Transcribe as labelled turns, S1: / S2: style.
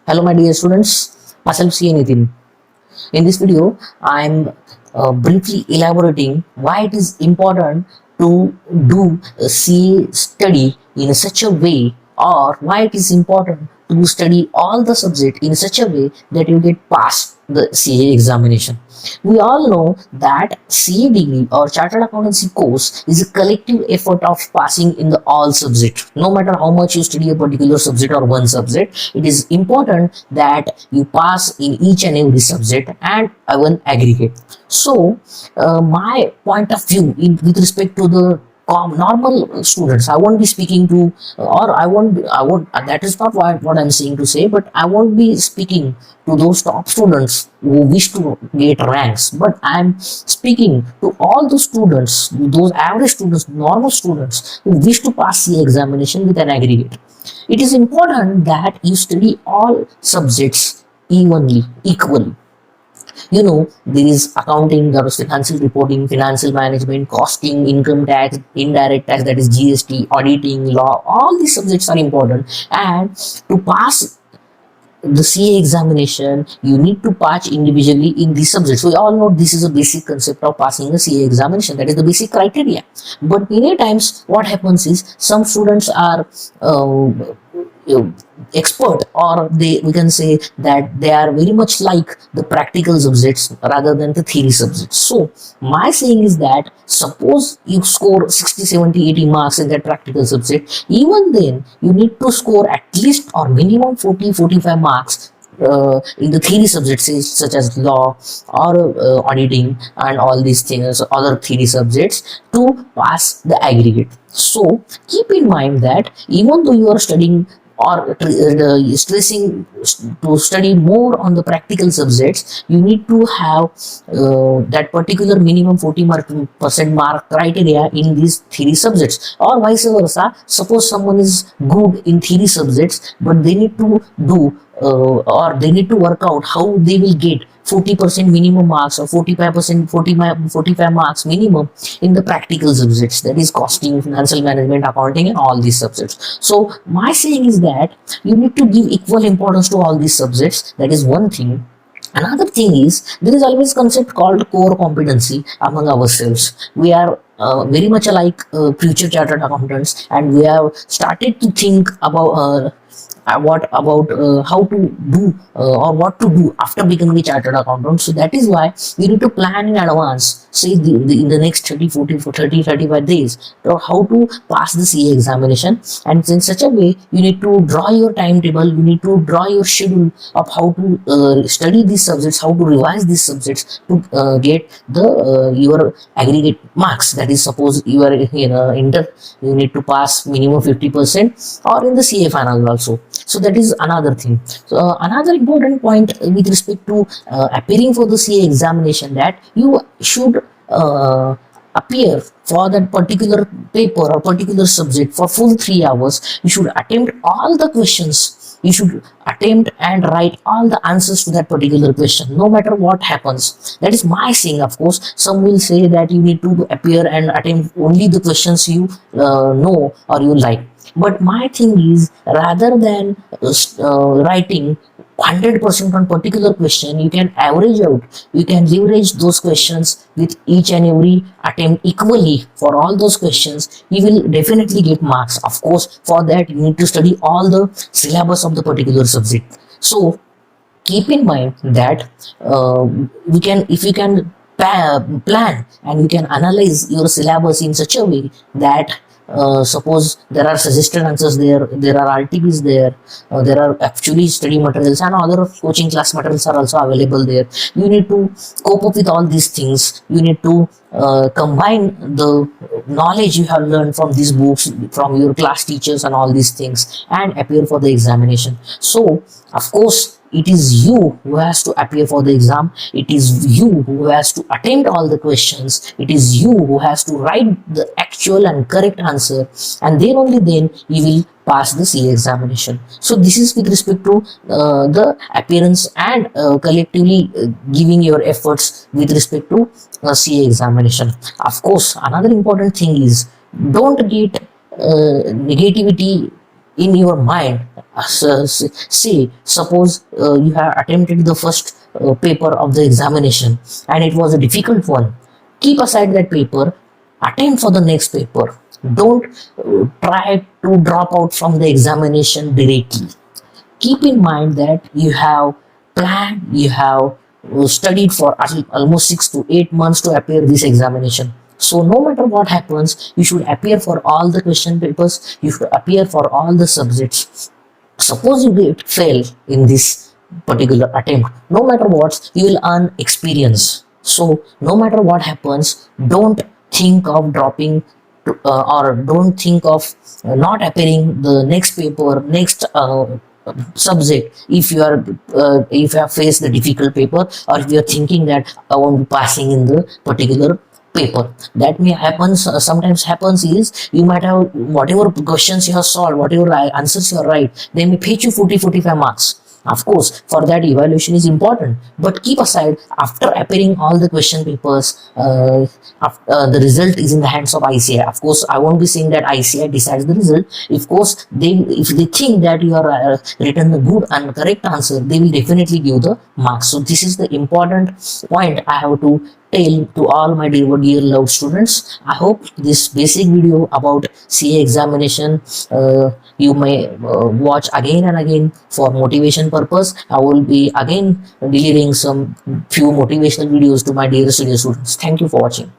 S1: Hello, my dear students. Myself, C. Nitin. In this video, I'm briefly elaborating why it is important to do a CA study in such a way, or why it is important to study all the subject in such a way that you get past the CA examination. We all know that CA degree or Chartered Accountancy course is a collective effort of passing in the all subject. No matter how much you study a particular subject or one subject, it is important that you pass in each and every subject and even aggregate. So, my point of view with respect to the normal students, I won't be speaking to, or I won't, that is not what I'm saying to say, but I won't be speaking to those top students who wish to get ranks, but I'm speaking to all the students, those average students, normal students who wish to pass the examination with an aggregate. It is important that you study all subjects evenly, equally. There is accounting, there is financial reporting, financial management, costing, income tax, indirect tax, that is GST, auditing, law. All these subjects are important, and to pass the CA examination, you need to pass individually in these subjects. We all know this is a basic concept of passing a CA examination. That is the basic criteria. But many times, what happens is some students are expert, or we can say that they are very much like the practical subjects rather than the theory subjects. So my saying is that suppose you score 60, 70, 80 marks in that practical subject, even then you need to score at least or minimum 40, 45 marks in the theory subjects such as law or auditing and all these things, other theory subjects, to pass the aggregate. So keep in mind that even though you are studying or stressing to study more on the practical subjects, you need to have that particular minimum 40% mark criteria in these theory subjects, or vice versa. Suppose someone is good in theory subjects, but they need to do or they need to work out how they will get 40% minimum marks or 45%, 45 marks minimum in the practical subjects, that is costing, financial management, accounting, and all these subjects. So my saying is that you need to give equal importance to all these subjects. That is one thing. Another thing is, there is always concept called core competency among ourselves. We are very much alike future chartered accountants, and we have started to think about what about how to do or what to do after becoming a chartered accountant. So that is why we need to plan in advance, say in the next 30, 40, 30, 35 days, how to pass the CA examination. And in such a way, you need to draw your timetable, you need to draw your schedule of how to study these subjects, how to revise these subjects to get the your aggregate marks. That is, suppose you are inter, you need to pass minimum 50%, or in the CA final also. So that is another thing. So another important point with respect to appearing for the CA examination, that you should appear for that particular paper or particular subject for full 3 hours. You should attempt all the questions. You should attempt and write all the answers to that particular question, no matter what happens. That is my saying. Of course, some will say that you need to appear and attempt only the questions you know or you like. But my thing is, rather than writing 100% on particular question, you can average out, you can leverage those questions with each and every attempt equally for all those questions. You will definitely get marks. Of course, for that you need to study all the syllabus of the particular subject. So keep in mind that we can, if you can plan and you can analyze your syllabus in such a way that suppose there are suggested answers there are RTPs there are actually study materials and other coaching class materials are also available there. You need to cope up with all these things. You need to combine the knowledge you have learned from these books, from your class teachers and all these things, and appear for the examination. So of course, it is you who has to appear for the exam. It is you who has to attempt all the questions. It is you who has to write the actual and correct answer, and then only then you will pass the CA examination. So this is with respect to the appearance and collectively giving your efforts with respect to CA examination. Of course, another important thing is, don't get negativity in your mind. Say, suppose you have attempted the first paper of the examination and it was a difficult one. Keep aside that paper, attempt for the next paper. Don't try to drop out from the examination directly. Keep in mind that you have planned, you have studied for almost 6 to 8 months to appear this examination. So no matter what happens, you should appear for all the question papers, you should appear for all the subjects. Suppose you get fail in this particular attempt, no matter what, you will earn experience. So no matter what happens, don't think of dropping or don't think of not appearing the next paper, next subject, if you have faced the difficult paper, or if you are thinking that I won't be passing in the particular paper. That may happen, sometimes happens is you might have whatever questions you have solved, whatever answers you are right, they may fetch you 40-45 marks. Of course, for that evaluation is important, but keep aside, after appearing all the question papers, the result is in the hands of ICI. Of course, I won't be saying that ICI decides the result. Of course, if they think that you are written the good and correct answer, they will definitely give the marks. So this is the important point I have to tell to all my dear loved students. I hope this basic video about CA examination you may watch again and again for motivation purpose. I will be again delivering some few motivational videos to my dear studio students. Thank you for watching.